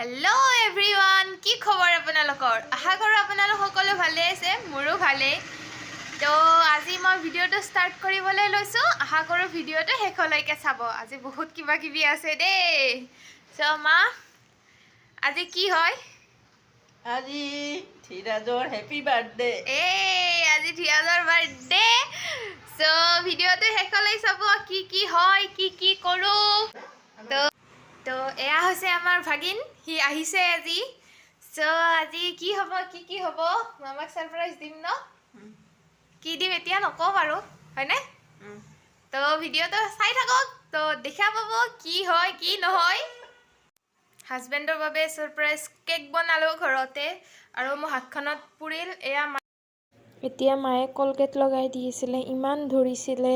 hello everyone কি খবৰ আপোনালোকৰ আশা কৰো আপোনালোক সকলো ভালে আছে মোৰো ভালে তো আজি মই ভিডিওটো স্টাৰ্ট কৰিবলৈ লৈছো আশা কৰো ভিডিওটো শেষলৈকে চাব আজি বহুত কিবা কিবি আছে দে সো মা আজি কি হয় আজি ধীৰাজৰ হেপী বাৰ্থডে আজি ধীৰাজৰ বাৰ্থডে সো ভিডিওটো শেষলৈ চাব কি হয় কি কৰো তো এয়া হৈছে আমাৰ ভাগিন হি আহিছে আজি সো আজি কি হ'ব মামাক সাৰপ্ৰাইজ দিম ন কি দিম এতিয়া নকওঁ বাৰু হয়নে তো ভিডিওটো চাই থাকক তো দেখা পাব কি হয় কি নহয় হাজবেণ্ডৰ বাবে সাৰপ্ৰাইজ কেক বনালো ঘৰতে আৰু মোৰ হাতখনত পুৰিল এয়া এতিয়া মায়ে কলগেট লগাই দিছিলে ইমান ধৰিছিলে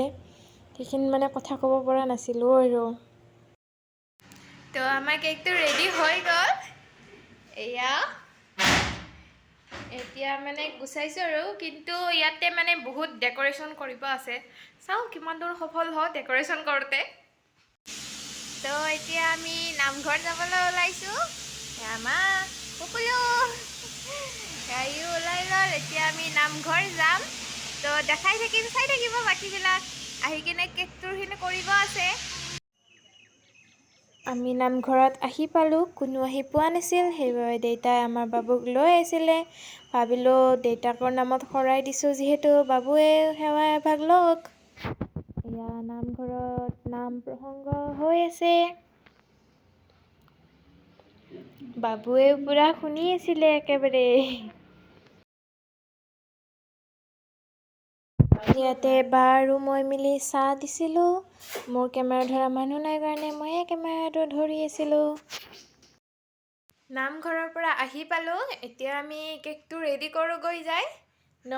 সেইখিনি মানে কথা ক'ব পৰা নাছিলোঁ আৰু তো আমাৰ কেকটো ৰেডি হৈ গ'ল এয়া এতিয়া মানে গুছাইছো আৰু কিন্তু ইয়াতে মানে বহুত ডেকোৰেশ্যন কৰিব আছে চাও কিমান দূৰ সফল হয় ডেকোৰেশ্যন কৰোঁতে তো এতিয়া আমি নামঘৰ যাবলৈ ওলাইছো মা সকলো গাড়ীও ওলাই গ'ল এতিয়া আমি নামঘৰ যাম তো দেখাই থাকিম চাই থাকিব বাকীবিলাক আহি কিনে কেকটোৰখিনি কৰিব আছে আমি নামঘৰত আহি পালোঁ কোনো আহি পোৱা নাছিল সেইবাবে দেউতাই আমাৰ বাবুক লৈ আহিছিলে ভাবিলোঁ দেউতাকৰ নামত শৰাই দিছোঁ যিহেতু বাবুৱে সেৱা এভাগ লওক এয়া নামঘৰত নাম প্ৰসংগ হৈ আছে বাবুৱে পুৰা শুনি আছিলে একেবাৰে ইয়াতে বা আৰু মই মিলি চাহ দিছিলোঁ মোৰ কেমেৰা ধৰা মানুহ নাই কাৰণে ময়ে কেমেৰাটো ধৰি আছিলোঁ নামঘৰৰ পৰা আহি পালোঁ এতিয়া আমি কেকটো ৰেডি কৰোঁগৈ যায় ন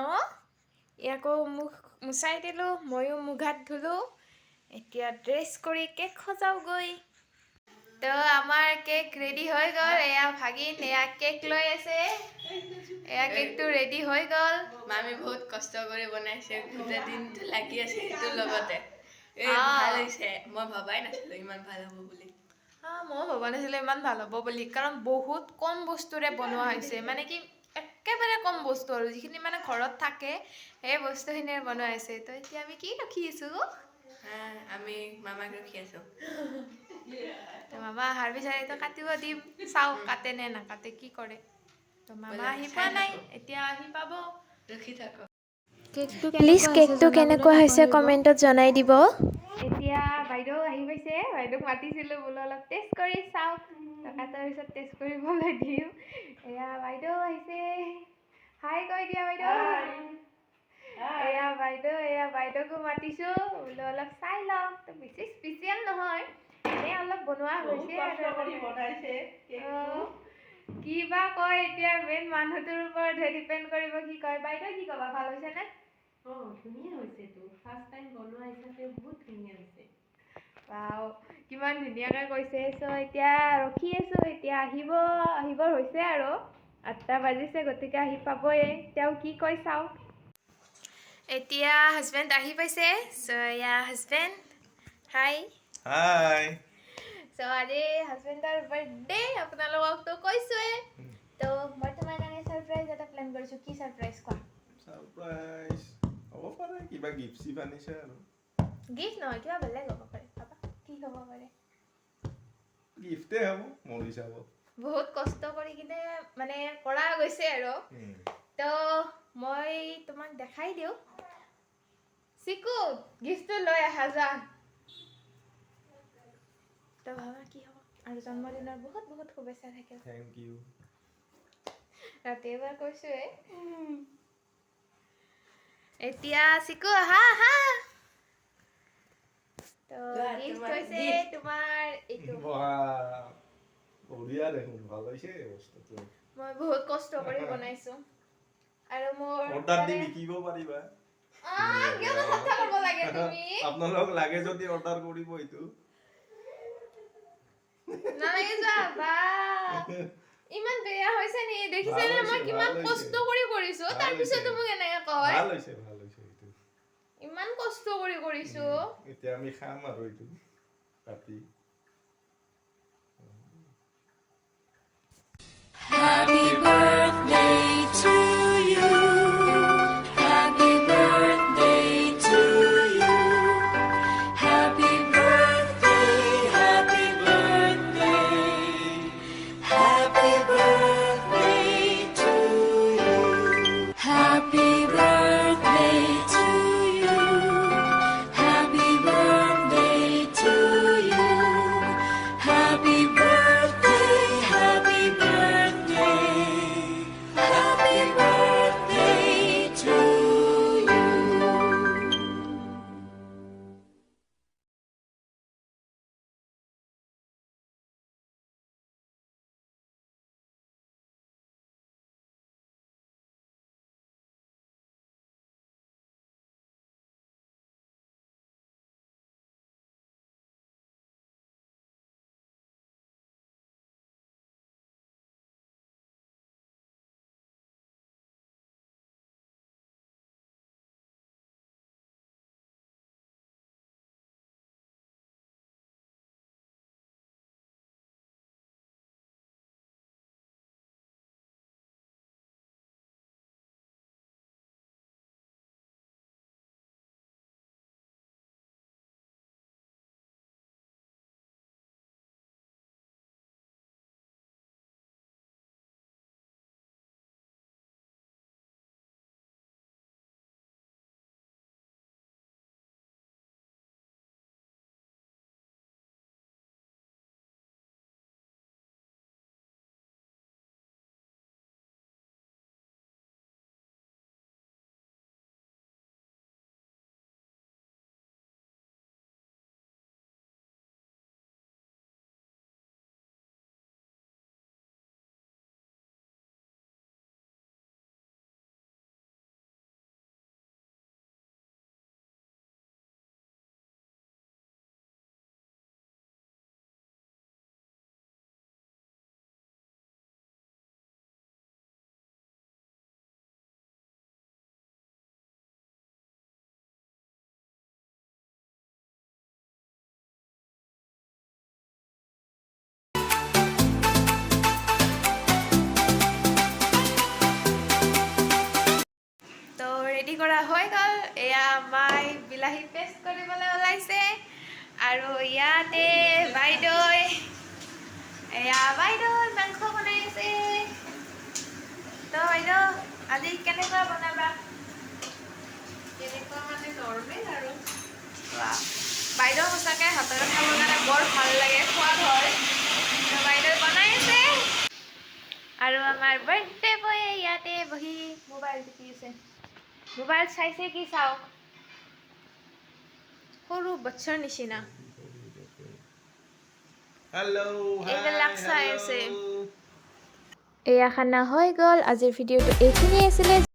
ইয়াকো মুখ মুচাই দিলোঁ ময়ো মুখ হাত ধুলোঁ এতিয়া ড্ৰেছ কৰি কেক সজাওঁগৈ তো আমাৰ কেক ৰেডি হৈ গ'ল এয়া ভাগিন এয়া কেক লৈ আছে এয়া কেকটো ৰেডি হৈ গ'ল মামী বহুত কষ্ট কৰি বনাইছে গোটেই দিনটো লাগি আছে এইটোৰ লগতে ভাল হৈছে মই ভবাই নাছিলোঁ ইমান ভাল হ'ব বুলি মই ভবা নাছিলোঁ ইমান ভাল হ'ব বুলি কাৰণ বহুত কম বস্তুৰে বনোৱা হৈছে মানে কি একেবাৰে কম বস্তু আৰু যিখিনি মানে ঘৰত থাকে সেই বস্তুখিনিৰে বনোৱা হৈছে তো এতিয়া আমি কি ৰখি আছোঁ আমি মামাক ৰখি আছোঁ তো মামা অহাৰ পিছত কাটিব দিম চাওঁ কাটে নে নাকাটে কি কৰে তো মামা আহি পোৱা নাই এতিয়া আহি পাব ৰখি থাকক প্লিজ কেকটো কেনেকুৱা হৈছে কমেণ্টত জনাই দিব এতিয়া বাইদেউ আহি পাইছে বাইদেউক মাতিছিলোঁ বোলো অলপ টেষ্ট কৰি চাওক কাটাৰ পিছত টেষ্ট কৰিবলৈ দিম এয়া বাইদেউ আহিছে হাই কৈ দিয়া বাইদেউ এয়া বাইদেউকো মাতিছোঁ বোলো অলপ চাই লওক তো বেছি স্পেচিয়েল নহয় এনেই অলপ বনোৱা হৈছে কি বা কয় এতিয়া মেইন মানুহটোৰ ওপৰতহে ডিপেণ্ড কৰিব কি কয় বাইদেউ কি ক'বা ভাল হৈছেনে ধুনীয়া হৈছে তো ফাৰ্ষ্ট টাইম বনোৱা হিচাপে বহুত ধুনীয়া হৈছে ৱাও কিমান ধুনীয়াকৈ কৈছে চ' এতিয়া ৰখি আছোঁ এতিয়া আহিবৰ হৈছে আৰু 8টা বাজিছে গতিকে আহি পাবই তেওঁ কি কয় চাওঁ এতিয়া হাজবেণ্ড আহি পাইছে চ' এয়া হাজবেণ্ড হাই চ' আজি হাজবেণ্ডৰ বাৰ্থডে আপোনালোককতো কৈছোঁৱে তো মই তোমাৰ কাৰণে ছাৰপ্ৰাইজ এটা প্লেন কৰিছোঁ কি ছাৰপ্ৰাইজ কোৱা সাৰপ্ৰাইজ হ'ব পাৰে কিবা গিফ্ট চিফ্ট আনিছে আৰু গিফ্ট নহয় কিবা বেলেগ হ'ব পাৰে পাপা কি হ'ব পাৰে গিফ্টে হ'ব মোৰ হিচাপত বহুত কষ্ট কৰি কিনে মানে কৰা গৈছে আৰু তো মই তোমাক দেখাই দিওঁ চিকু গিফ্টটো লৈ আহা যা তো ভাবা কি হ'ব আৰু জন্মদিনৰ বহুত বহুত শুভেচ্ছা থাকিল থেংক ইউ ৰাতি এবাৰ কৈছোঁৱে এতিয়া চিকু আহা তো গিফ্ট হৈছে তোমাৰ এইটো বঢ়িয়া দেখোন ভাল হৈছে বস্তুটো মই বহুত কষ্ট কৰি বনাইছোঁ আৰু মোৰ অৰ্ডাৰ দি বিকিব পাৰিবা কিয় কথা ক'ব লাগে তুমি আপোনালোক লাগে যদি অৰ্ডাৰ কৰিব এইটো নালাগে যোৱা বা ইমান বেয়া হৈছে নি দেখিছেনে মই কিমান কষ্ট কৰি কৰিছোঁ তাৰ পিছতো মোক এনেকৈ কয় ভাল হৈছে এইটো ইমান কষ্ট কৰি কৰিছোঁ এতিয়া আমি খাম আৰু এইটো কাটি মাই বিলাহী পেষ্ট কৰিবলৈ ওলাইছে আৰু ইয়াতে বাইদেউই মাংস বনাই আছে তো বাইদেউ আজি কেনেকুৱা বনাবা কেনেকুৱা মানে নৰ্মেল আৰু বাইদেউ সঁচাকৈ হাতেৰে খাবৰ কাৰণে বৰ ভাল লাগে সোৱাদ হয় তো বাইদেউ বনাই আছে আৰু আমাৰ বাৰ্থডে বয়ে ইয়াতে বহি মোবাইল টিপি আছে মোবাইল চাইছে কি চাওক সৰু বাচ্চাৰ নিচিনা হেল্ল' এইবিলাক চাই আছে এয়া খানা হৈ গ'ল আজিৰ ভিডিঅ'টো এইখিনিয়ে আছিলে